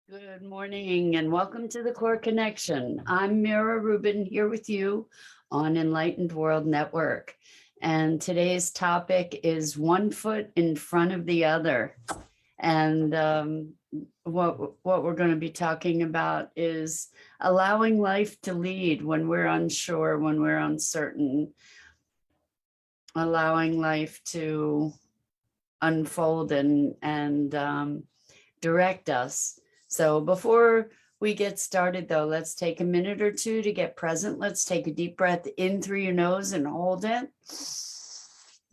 Good morning and welcome to the Core Connection. I'm Mira Rubin here with you on Enlightened World Network. And today's topic is one foot in front of the other. And what we're going to be talking about is allowing life to lead when we're unsure, when we're uncertain, allowing life to unfold and direct us. So before we get started, though, let's take a minute or two to get present. Let's take a deep breath in through your nose and hold it.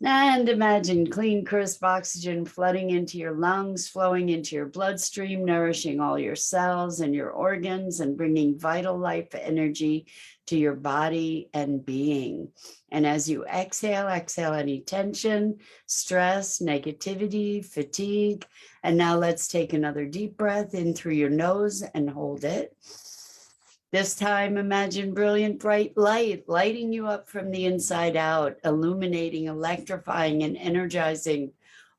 And imagine clean, crisp oxygen flooding into your lungs, flowing into your bloodstream, nourishing all your cells and your organs, and bringing vital life energy to your body and being. And as you exhale any tension, stress, negativity, fatigue. And now let's take another deep breath in through your nose and hold it. This time, imagine brilliant, bright light lighting you up from the inside out, illuminating, electrifying, and energizing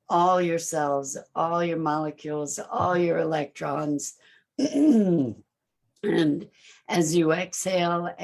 all your cells, all your molecules, all your electrons. And as you exhale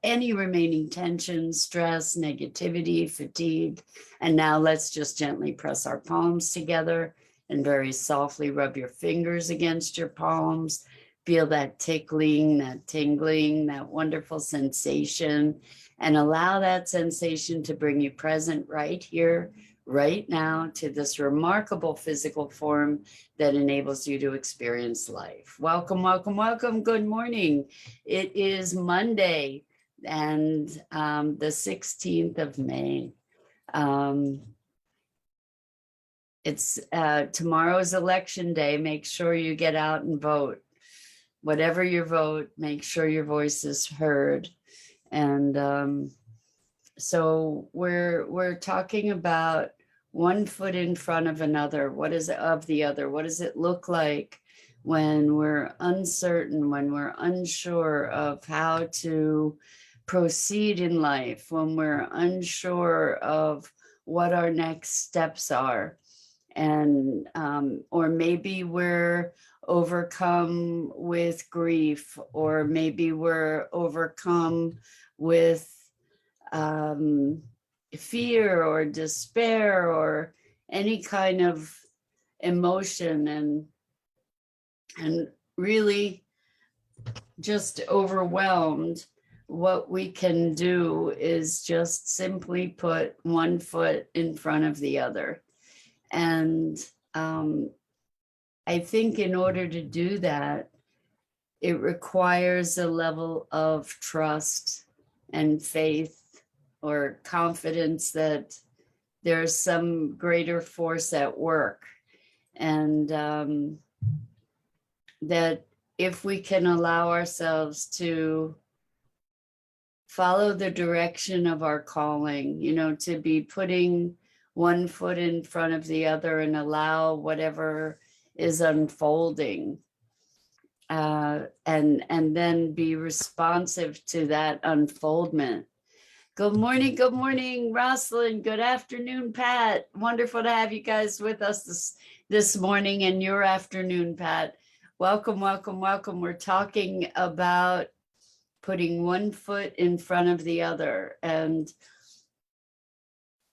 any remaining tension, stress, negativity, fatigue. And now let's just gently press our palms together and very softly rub your fingers against your palms. Feel that tickling, that tingling, that wonderful sensation, and allow that sensation to bring you present right here, right now, to this remarkable physical form that enables you to experience life. Welcome, welcome, welcome. Good morning. It is Monday and the 16th of May. It's tomorrow's election day. Make sure you get out and vote. Whatever your vote, make sure your voice is heard. And so we're talking about one foot in front of another. What is it of the other? What does it look like when we're uncertain, when we're unsure of how to proceed in life, when we're unsure of what our next steps are? And or maybe we're overcome with grief, or maybe we're overcome with fear or despair or any kind of emotion, and really just overwhelmed. What we can do is just simply put one foot in front of the other. And I think in order to do that, it requires a level of trust and faith or confidence that there's some greater force at work. And that if we can allow ourselves to follow the direction of our calling, to be putting one foot in front of the other and allow whatever is unfolding, and then be responsive to that unfoldment. Good morning, Rosalind. Good afternoon, Pat. Wonderful to have you guys with us this morning and your afternoon, Pat. Welcome, welcome, welcome. We're talking about putting one foot in front of the other, and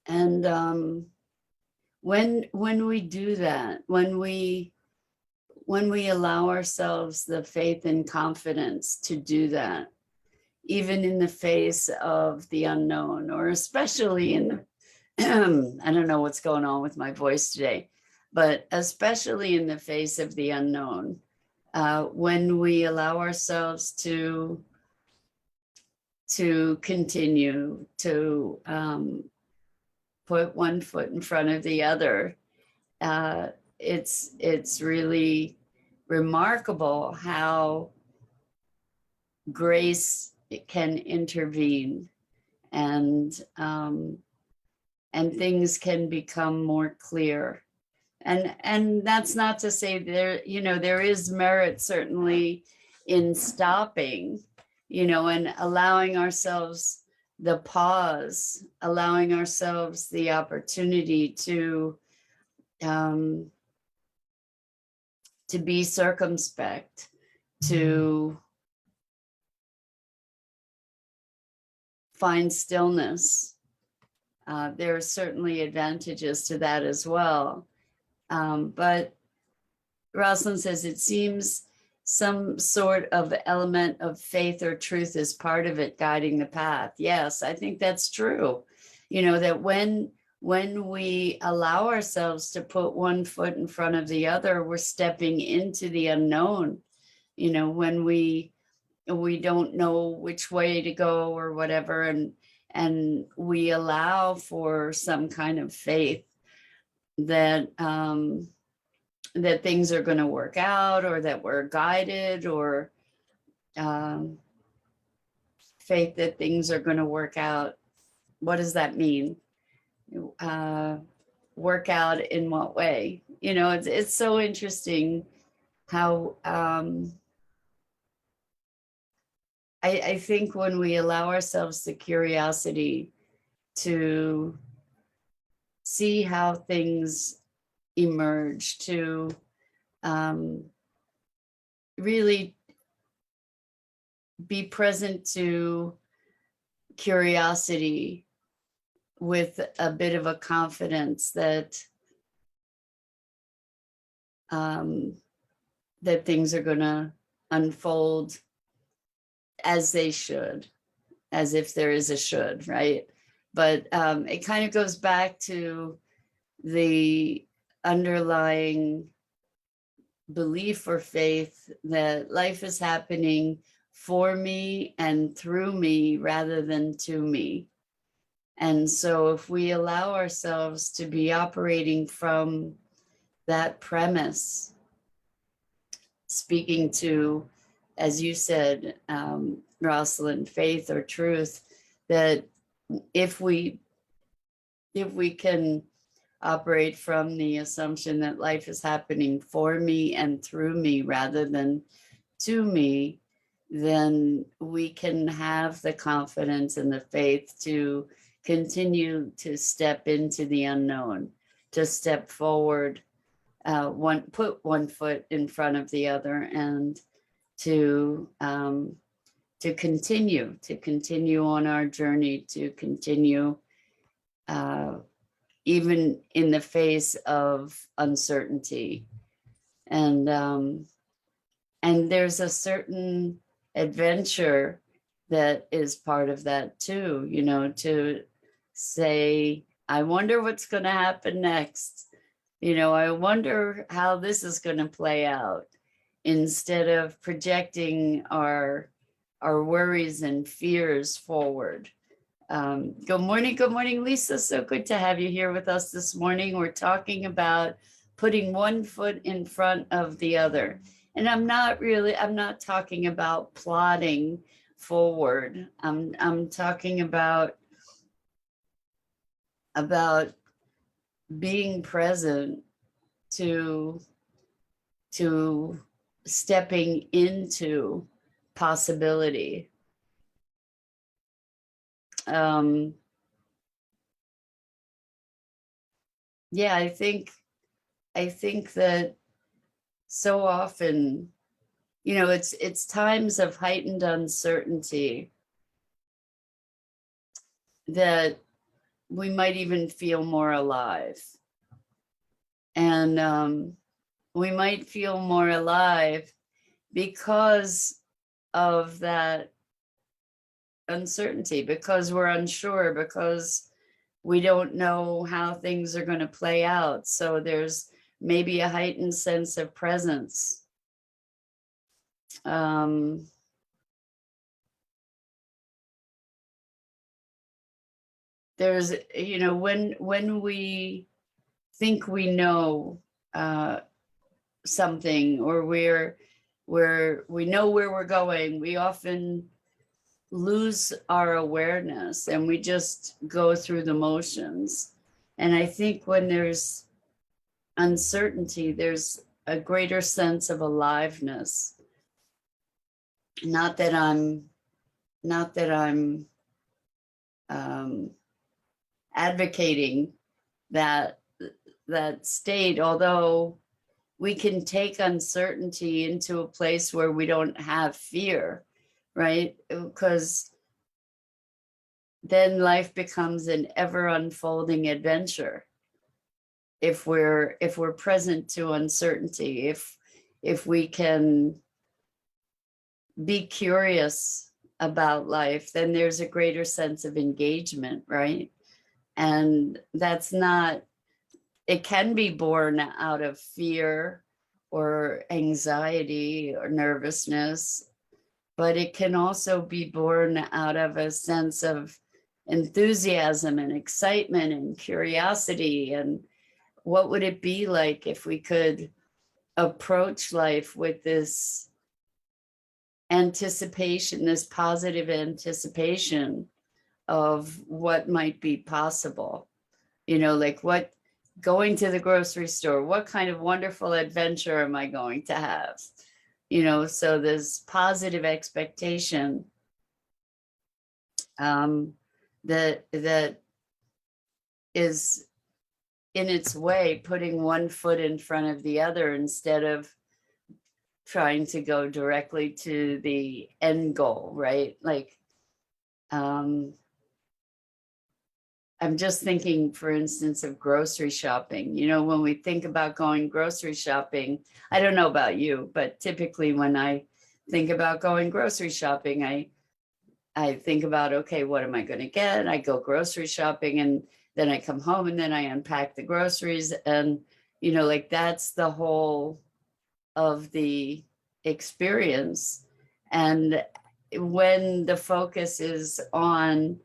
when we do that, when we allow ourselves the faith and confidence to do that, even in the face of the unknown, or especially in the, I don't know what's going on with my voice today, but especially in the face of the unknown, when we allow ourselves to continue to put one foot in front of the other, it's really remarkable how grace can intervene, and things can become more clear. And that's not to say there is merit certainly in stopping, and allowing ourselves the pause, allowing ourselves the opportunity to to be circumspect, to find stillness. There are certainly advantages to that as well. But Rosalind says it seems some sort of element of faith or truth is part of it guiding the path. Yes, I think that's true. You know, that when we allow ourselves to put one foot in front of the other, we're stepping into the unknown. You know, when we don't know which way to go or whatever, and we allow for some kind of faith that that things are going to work out, or that we're guided, or faith that things are going to work out. What does that mean? Work out in what way? You know, it's so interesting how I think when we allow ourselves the curiosity to see how things emerge, to really be present to curiosity with a bit of a confidence that that things are going to unfold as they should, as if there is a should, right? But it kind of goes back to the underlying belief or faith that life is happening for me and through me rather than to me. And so if we allow ourselves to be operating from that premise, speaking to, as you said, Rosalind, faith or truth, that if we can operate from the assumption that life is happening for me and through me rather than to me, then we can have the confidence and the faith to continue to step into the unknown, to step forward, put one foot in front of the other, and to continue on our journey, to continue even in the face of uncertainty. And there's a certain adventure that is part of that too, you know, to say, I wonder what's going to happen next. You know, I wonder how this is going to play out, instead of projecting our worries and fears forward. Good morning, Lisa. So good to have you here with us this morning. We're talking about putting one foot in front of the other. And I'm not talking about plodding forward. I'm talking about being present to stepping into possibility. Yeah, I think that so often, you know, it's times of heightened uncertainty that we might even feel more alive. And we might feel more alive because of that uncertainty, because we're unsure, because we don't know how things are going to play out. So there's maybe a heightened sense of presence. There's, you know, when we think we know something, or we know where we're going, we often lose our awareness and we just go through the motions. And I think when there's uncertainty, there's a greater sense of aliveness. Not that I'm advocating that state, although we can take uncertainty into a place where we don't have fear, right? Because then life becomes an ever unfolding adventure. If we're present to uncertainty, if we can be curious about life, then there's a greater sense of engagement, right? And that's not, it can be born out of fear or anxiety or nervousness, but it can also be born out of a sense of enthusiasm and excitement and curiosity. And what would it be like if we could approach life with this anticipation, this positive anticipation of what might be possible? You know, like what, going to the grocery store, what kind of wonderful adventure am I going to have? You know, so this positive expectation that is in its way putting one foot in front of the other instead of trying to go directly to the end goal, right? Like, I'm just thinking, for instance, of grocery shopping. You know, when we think about going grocery shopping, I don't know about you, but typically when I think about going grocery shopping, I think about, okay, what am I going to get? I go grocery shopping and then I come home and then I unpack the groceries. And, you know, like that's the whole of the experience. And when the focus is on,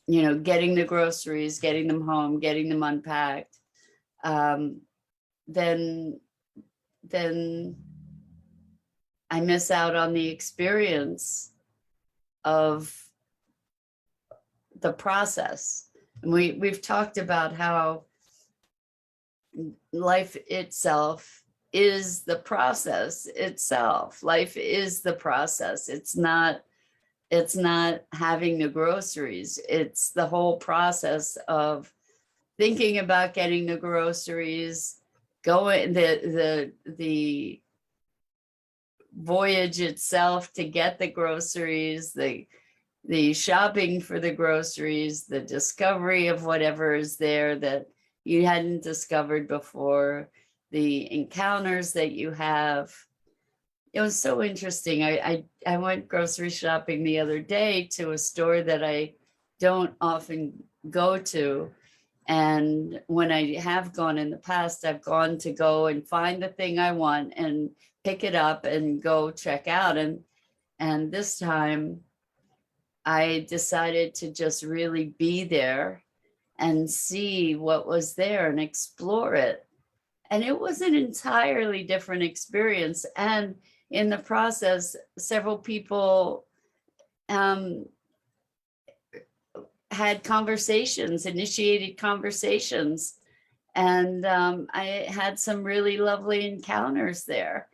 you know, getting the groceries, getting them home, getting them unpacked, then I miss out on the experience of the process. And we've talked about how life itself is the process itself. Life is the process. It's not having the groceries. It's the whole process of thinking about getting the groceries, going the voyage itself to get the groceries, the shopping for the groceries, the discovery of whatever is there that you hadn't discovered before, the encounters that you have. It was so interesting. I went grocery shopping the other day to a store that I don't often go to. And when I have gone in the past, I've gone to go and find the thing I want and pick it up and go check out. And this time I decided to just really be there and see what was there and explore it. And it was an entirely different experience. And in the process, several people had conversations, initiated conversations. And I had some really lovely encounters there.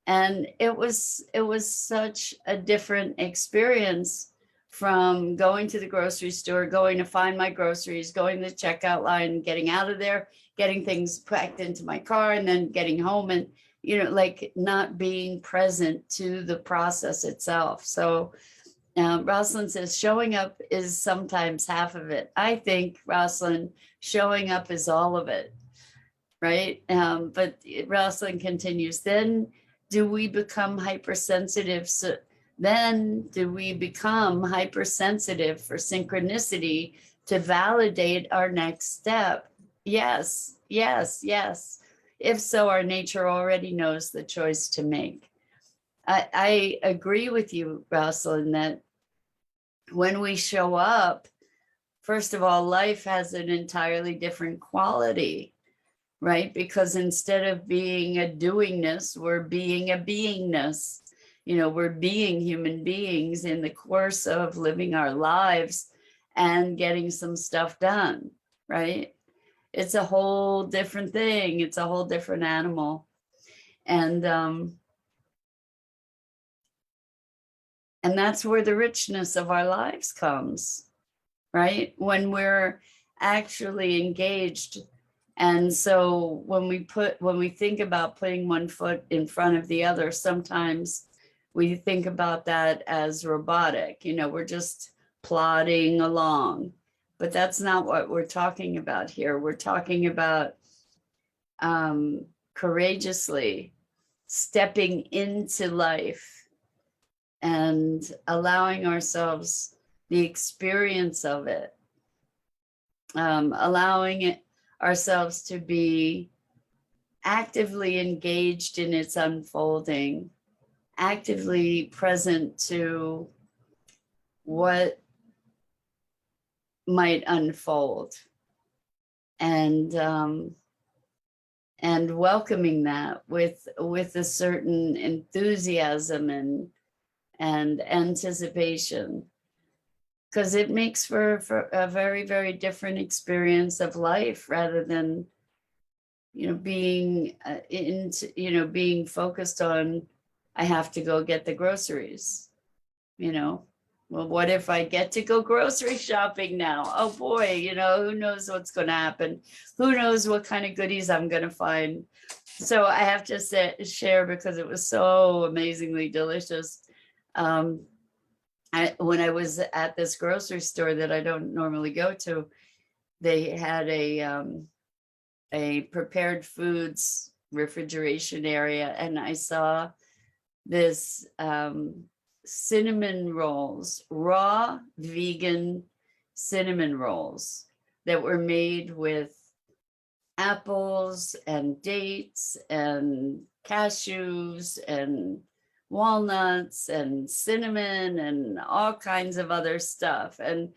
And it was such a different experience from going to the grocery store, going to find my groceries, going to the checkout line, getting out of there, getting things packed into my car, and then getting home and, you know, like not being present to the process itself. So Rosalind says showing up is sometimes half of it. I think, Rosalind, showing up is all of it, right? But Rosalind continues, then do we become hypersensitive? So then do we become hypersensitive for synchronicity to validate our next step? Yes, yes, yes. If so, our nature already knows the choice to make. I agree with you, Rosalind, that when we show up, first of all, life has an entirely different quality, right? Because instead of being a doingness, we're being a beingness. You know, we're being human beings in the course of living our lives and getting some stuff done, right? It's a whole different thing. It's a whole different animal. And that's where the richness of our lives comes, right? When we're actually engaged And so when we think about putting one foot in front of the other, sometimes we think about that as robotic, we're just plodding along, but that's not what we're talking about here. We're talking about courageously stepping into life and allowing ourselves the experience of it, allowing ourselves to be actively engaged in its unfolding, actively present to what might unfold, and welcoming that with a certain enthusiasm and anticipation, because it makes for a very, very different experience of life, rather than being being focused on, I have to go get the groceries. Well, what if I get to go grocery shopping now? Oh boy, who knows what's going to happen? Who knows what kind of goodies I'm going to find? So I have to share, because it was so amazingly delicious. When I was at this grocery store that I don't normally go to, they had a prepared foods refrigeration area, and I saw this cinnamon rolls, raw vegan cinnamon rolls that were made with apples and dates and cashews and walnuts and cinnamon and all kinds of other stuff. And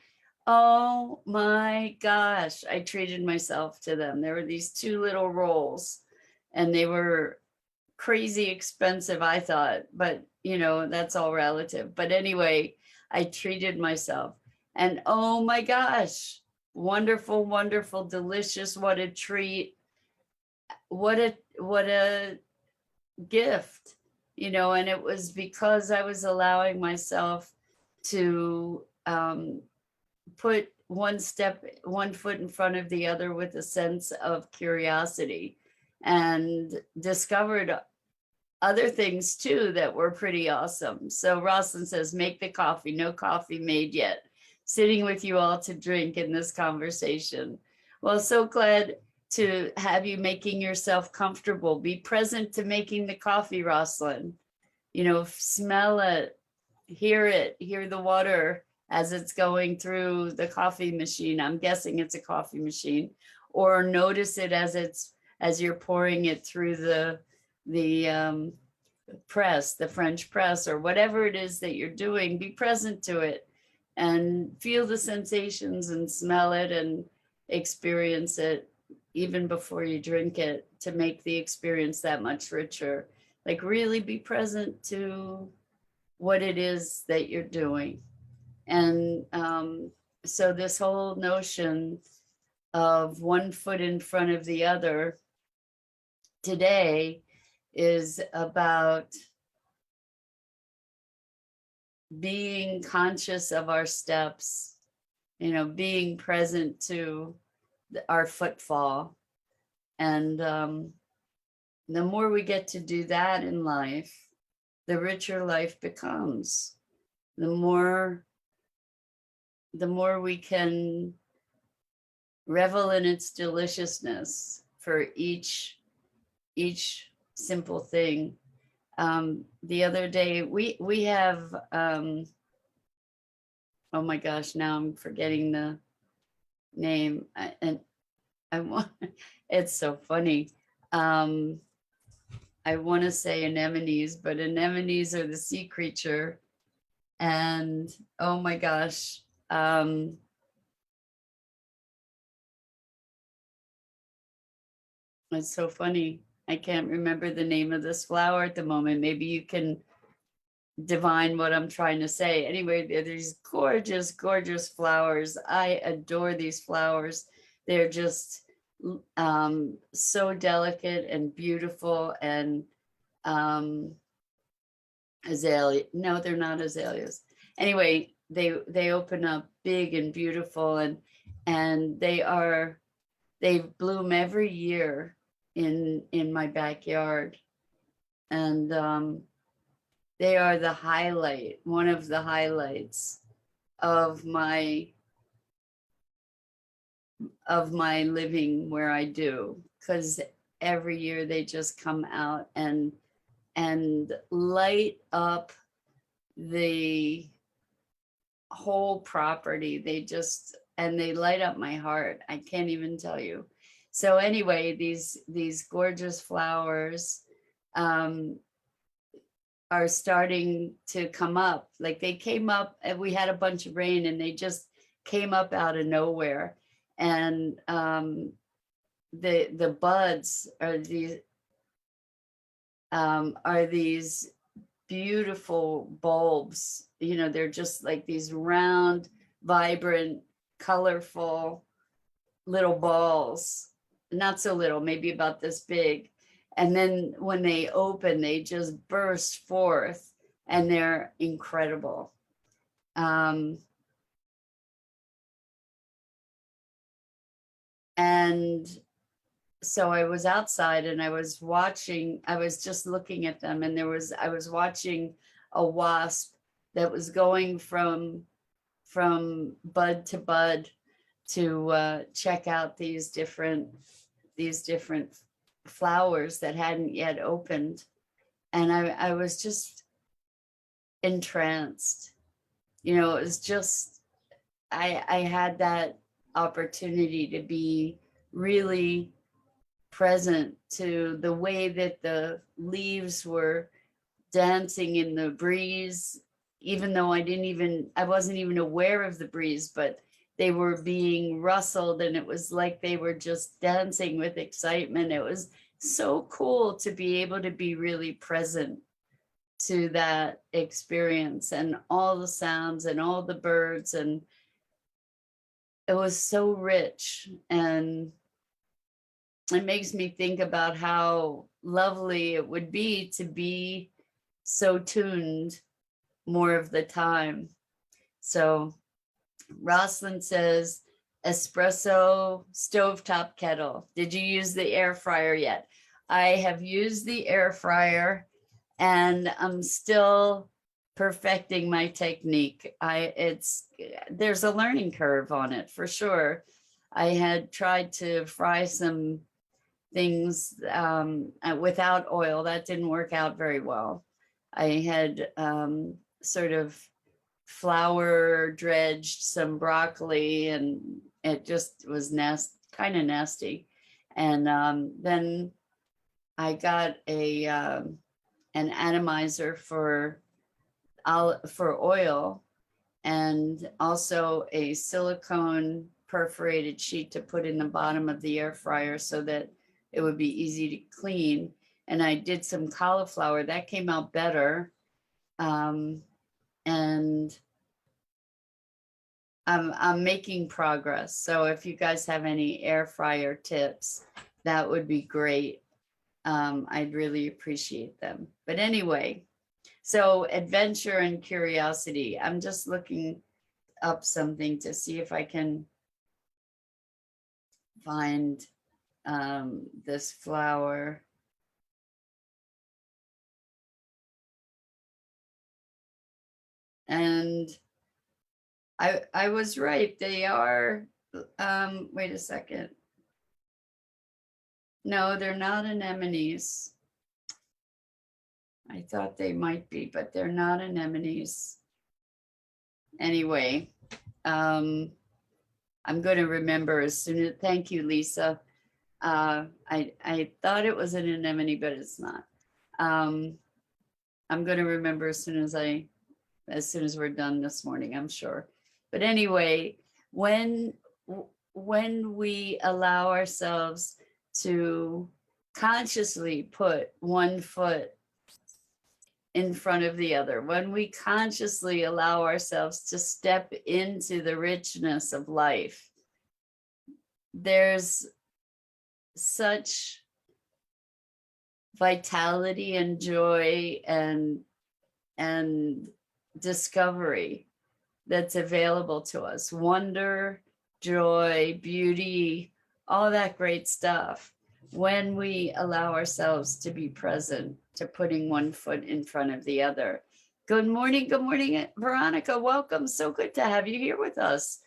oh my gosh, I treated myself to them. There were these 2 little rolls, and they were crazy expensive, I thought, but that's all relative. But anyway, I treated myself, and oh my gosh, wonderful, wonderful, delicious. What a treat. What a gift, and it was because I was allowing myself to put one foot in front of the other with a sense of curiosity, and discovered other things too that were pretty awesome. So Rosalind says, make the coffee. No coffee made yet. Sitting with you all to drink in this conversation. Well, so glad to have you making yourself comfortable. Be present to making the coffee, Rosalind. Smell it, hear the water as it's going through the coffee machine. I'm guessing it's a coffee machine. Or notice it as you're pouring it through the press, the French press, or whatever it is that you're doing. Be present to it and feel the sensations and smell it and experience it even before you drink it, to make the experience that much richer. Like, really be present to what it is that you're doing. And so this whole notion of one foot in front of the other today is about being conscious of our steps, being present to our footfall. And the more we get to do that in life, the richer life becomes. The more we can revel in its deliciousness for each simple thing. The other day we have oh my gosh, now I'm forgetting the name, and I want, it's so funny. I want to say anemones, but anemones are the sea creature. And oh my gosh, it's so funny. I can't remember the name of this flower at the moment. Maybe you can divine what I'm trying to say. Anyway, these gorgeous, gorgeous flowers. I adore these flowers. They're just so delicate and beautiful. And azalea, no, they're not azaleas. Anyway, they open up big and beautiful, and they bloom every year in my backyard. And they are the highlight, one of the highlights of my living where I do, because every year they just come out and light up the whole property. They light up my heart. I can't even tell you. So anyway, these gorgeous flowers are starting to come up. Like they came up and we had a bunch of rain and they just came up out of nowhere. And the buds are these beautiful bulbs. You know, they're just like these round, vibrant, colorful little balls. Not so little, maybe about this big. And then when they open, they just burst forth and they're incredible. And so I was outside and I was just looking at them, and I was watching a wasp that was going from bud to bud to check out these different flowers that hadn't yet opened. And I was just entranced. You know, it was just, I had that opportunity to be really present to the way that the leaves were dancing in the breeze, even though I wasn't even aware of the breeze, but they were being rustled and it was like they were just dancing with excitement. It was so cool to be able to be really present to that experience and all the sounds and all the birds. And it was so rich, and it makes me think about how lovely it would be to be so tuned more of the time. So Rosalind says, espresso stovetop kettle. Did you use the air fryer yet? I have used the air fryer and I'm still perfecting my technique. There's a learning curve on it for sure. I had tried to fry some things without oil. That didn't work out very well. I had sort of flour dredged some broccoli and it just was kind of nasty. And then I got an atomizer for oil, and also a silicone perforated sheet to put in the bottom of the air fryer so that it would be easy to clean. And I did some cauliflower that came out better. And I'm making progress. So if you guys have any air fryer tips, that would be great. I'd really appreciate them. But anyway, so adventure and curiosity. I'm just looking up something to see if I can find this flower. And I was right. They are, wait a second. No, they're not anemones. I thought they might be, but they're not anemones. Anyway, I'm going to remember as soon as, thank you, Lisa. I thought it was an anemone, but it's not. I'm going to remember as soon as we're done this morning, I'm sure. But anyway, when we allow ourselves to consciously put one foot in front of the other, when we consciously allow ourselves to step into the richness of life, there's such vitality and joy and discovery that's available to us. Wonder, joy, beauty, all that great stuff when we allow ourselves to be present to putting one foot in front of the other. Good morning, Veronica. Welcome. So good to have you here with us.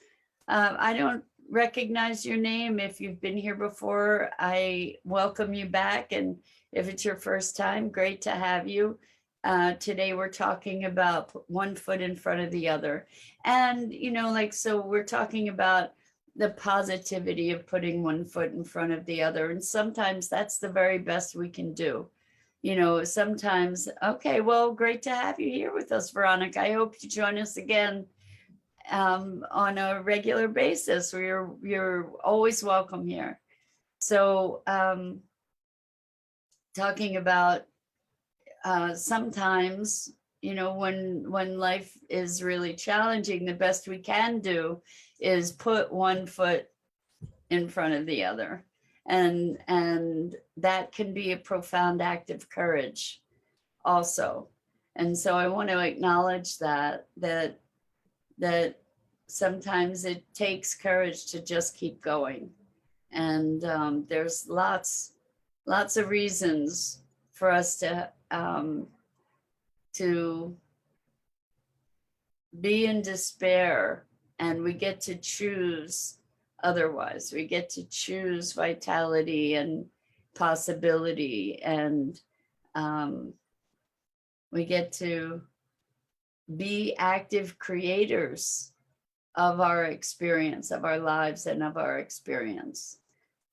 I don't recognize your name. If you've been here before, I welcome you back. And if it's your first time, great to have you. Today we're talking about one foot in front of the other. And, so we're talking about the positivity of putting one foot in front of the other. And sometimes that's the very best we can do. Sometimes, okay, well, great to have you here with us, Veronica. I hope you join us again on a regular basis. You're always welcome here. So talking about sometimes, when life is really challenging, the best we can do is put one foot in front of the other. And that can be a profound act of courage also. And so I want to acknowledge that sometimes it takes courage to just keep going. And there's lots of reasons for us to be in despair, and we get to choose otherwise. We get to choose vitality and possibility, and we get to be active creators of our experience, of our lives, and of our experience.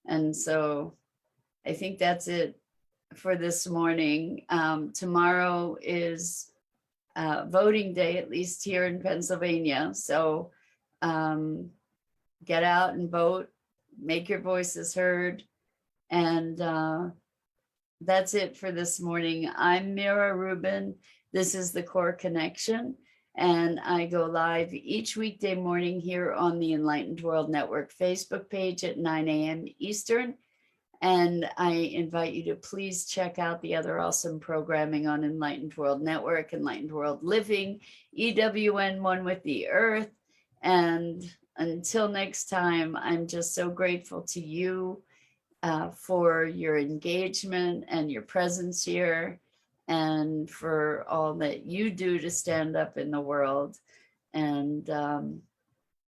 And so I think that's it for this morning. Tomorrow is voting day, at least here in Pennsylvania. So get out and vote, make your voices heard. And that's it for this morning. I'm Mira Rubin. This is the Core Connection. And I go live each weekday morning here on the Enlightened World Network Facebook page at 9 a.m. Eastern. And I invite you to please check out the other awesome programming on Enlightened World Network, Enlightened World Living, EWN One with the Earth. And until next time, I'm just so grateful to you for your engagement and your presence here, and for all that you do to stand up in the world. And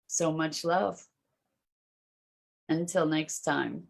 so much love. Until next time.